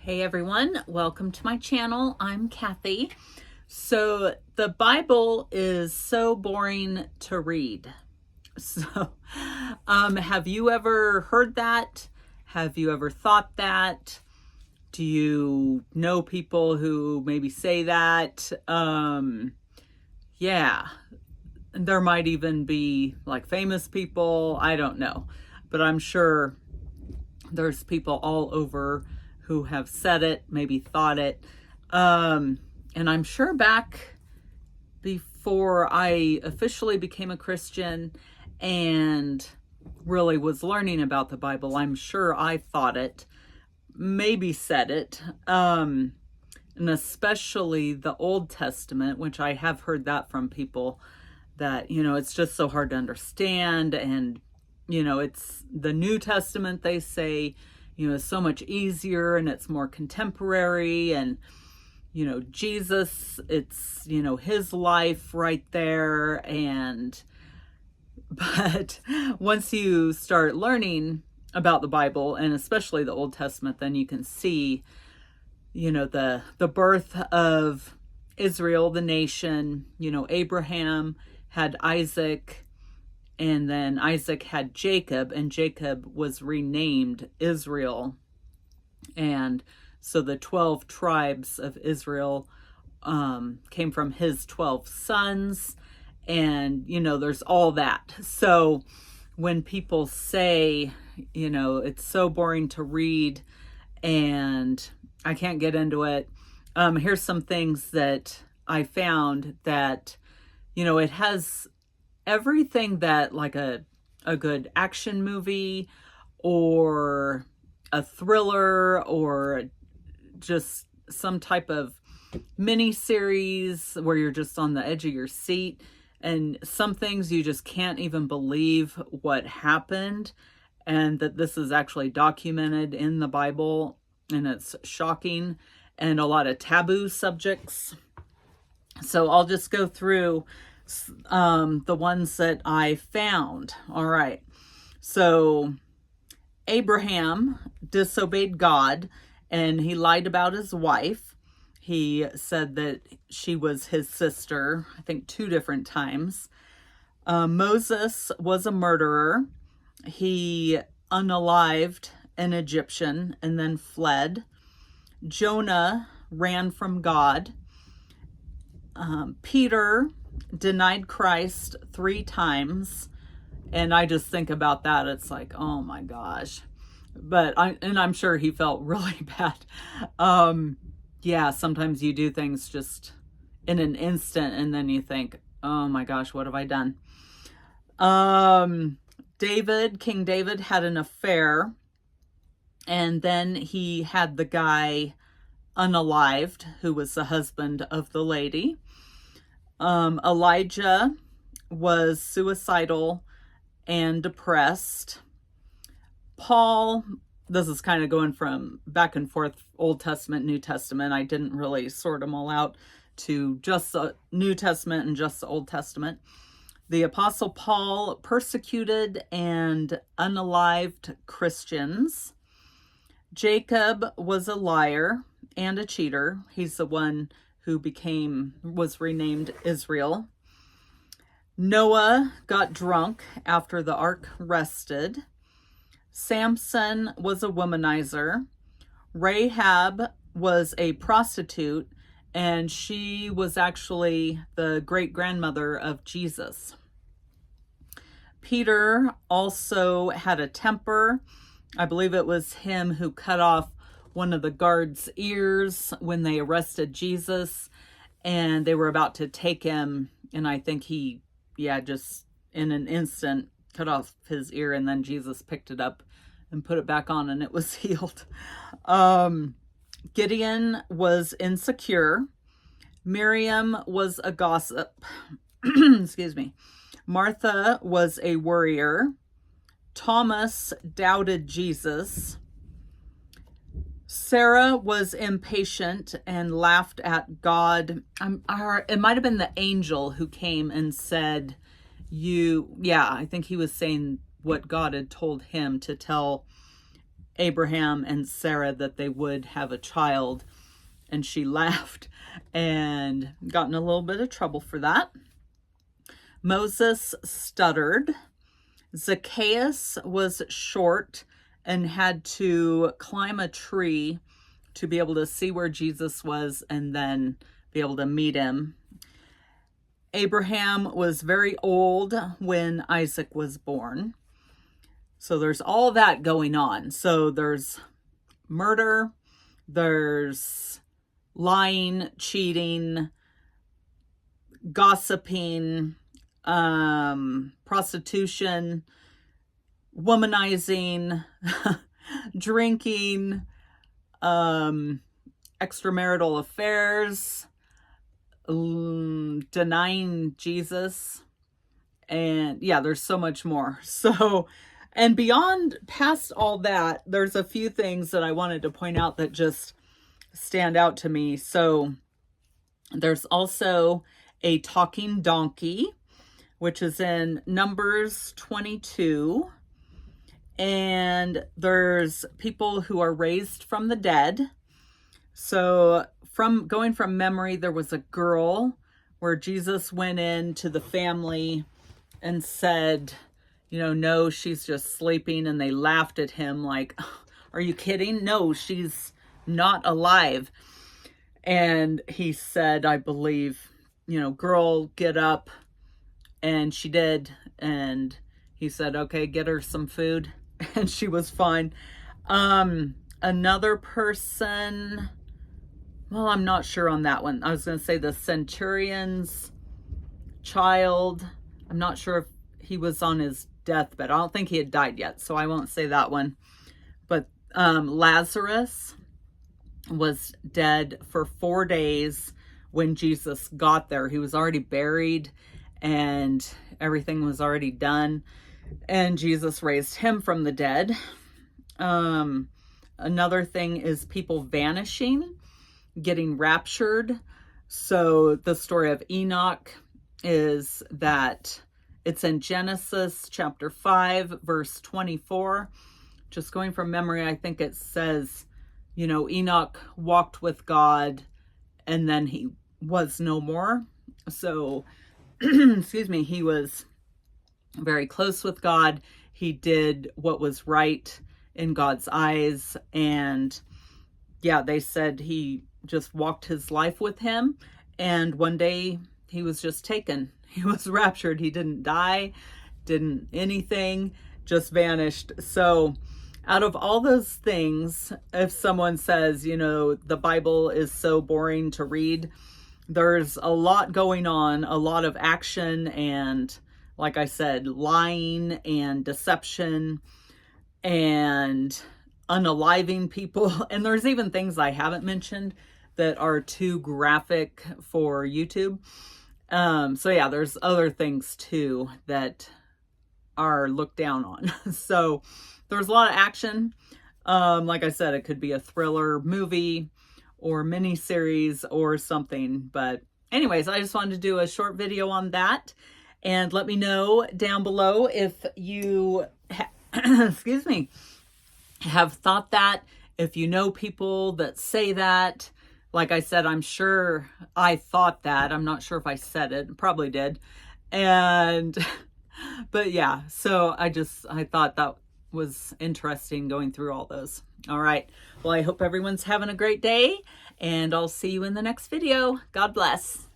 Hey everyone, welcome to my channel. I'm Kathy. So the Bible is so boring to read. So have you ever heard that? Have you ever thought that? Do you know people who maybe say that? Yeah, there might even be like famous people. I don't know, but I'm sure there's people all over who have said it, maybe thought it. And I'm sure back before I officially became a Christian and really was learning about the Bible, I'm sure I thought it, maybe said it. And especially the Old Testament, which I have heard that from people that, it's just so hard to understand. And, it's the New Testament, they say, is so much easier and it's more contemporary. And, Jesus, it's, his life right there. But once you start learning about the Bible and especially the Old Testament, then you can see, the birth of Israel, the nation. Abraham had Isaac, and then Isaac had Jacob, and Jacob was renamed Israel. And so the 12 tribes of Israel came from his 12 sons. And, there's all that. So when people say, it's so boring to read and I can't get into it, here's some things that I found that, it has everything that like a good action movie or a thriller or just some type of mini series where you're just on the edge of your seat, and some things you just can't even believe what happened, and that this is actually documented in the Bible, and it's shocking, and a lot of taboo subjects. So I'll just go through the ones that I found. All right. So Abraham disobeyed God and he lied about his wife. He said that she was his sister, I think 2 different times. Moses was a murderer. He unalived an Egyptian and then fled. Jonah ran from God. Peter denied Christ 3 times. And I just think about that. It's like, oh my gosh. But I'm sure he felt really bad. Yeah, sometimes you do things just in an instant and then you think, oh my gosh, what have I done? King David had an affair, and then he had the guy unalived who was the husband of the lady. Elijah was suicidal and depressed. Paul, this is kind of going from back and forth, Old Testament, New Testament. I didn't really sort them all out to just the New Testament and just the Old Testament. The Apostle Paul persecuted and unalived Christians. Jacob was a liar and a cheater. He's the one who was renamed Israel. Noah got drunk after the ark rested. Samson was a womanizer. Rahab was a prostitute, and she was actually the great-grandmother of Jesus. Peter also had a temper. I believe it was him who cut off one of the guards' ears when they arrested Jesus, and they were about to take him, and I think he, just in an instant cut off his ear, and then Jesus picked it up and put it back on and it was healed. Gideon was insecure. Miriam was a gossip. Excuse me. Martha was a worrier. Thomas doubted Jesus. Sarah was impatient and laughed at God. It might have been the angel who came and said, I think he was saying what God had told him to tell Abraham and Sarah that they would have a child, and she laughed and got in a little bit of trouble for that. Moses stuttered. Zacchaeus was short and had to climb a tree to be able to see where Jesus was and then be able to meet him. Abraham was very old when Isaac was born. So there's all that going on. So there's murder, there's lying, cheating, gossiping, prostitution, womanizing, drinking, extramarital affairs, denying Jesus, and yeah, there's so much more. So, and beyond past all that, there's a few things that I wanted to point out that just stand out to me. So there's also a talking donkey, which is in Numbers 22. And there's people who are raised from the dead. So going from memory, there was a girl where Jesus went into the family and said, no, she's just sleeping. And they laughed at him like, are you kidding? No, she's not alive. And he said, I believe, girl, get up. And she did. And he said, okay, get her some food. And she was fine. Another person, well, I'm not sure on that one. I was going to say the centurion's child. I'm not sure if he was on his deathbed. I don't think he had died yet, so I won't say that one. But Lazarus was dead for 4 days when Jesus got there. He was already buried and everything was already done. And Jesus raised him from the dead. Another thing is people vanishing, getting raptured. So the story of Enoch is that it's in Genesis chapter 5, verse 24. Just going from memory, I think it says, Enoch walked with God and then he was no more. So, excuse me, he was very close with God. He did what was right in God's eyes. And yeah, they said he just walked his life with him. And one day he was just taken. He was raptured. He didn't die, didn't anything, just vanished. So out of all those things, if someone says, the Bible is so boring to read, there's a lot going on, a lot of action and, like I said, lying and deception and unaliving people. And there's even things I haven't mentioned that are too graphic for YouTube. So yeah, there's other things too that are looked down on. So there's a lot of action. Like I said, it could be a thriller movie or miniseries or something. But anyways, I just wanted to do a short video on that. And let me know down below if you, excuse me, have thought that, if you know people that say that. Like I said, I'm sure I thought that. I'm not sure if I said it. Probably did. And, but yeah, so I thought that was interesting going through all those. All right. Well, I hope everyone's having a great day and I'll see you in the next video. God bless.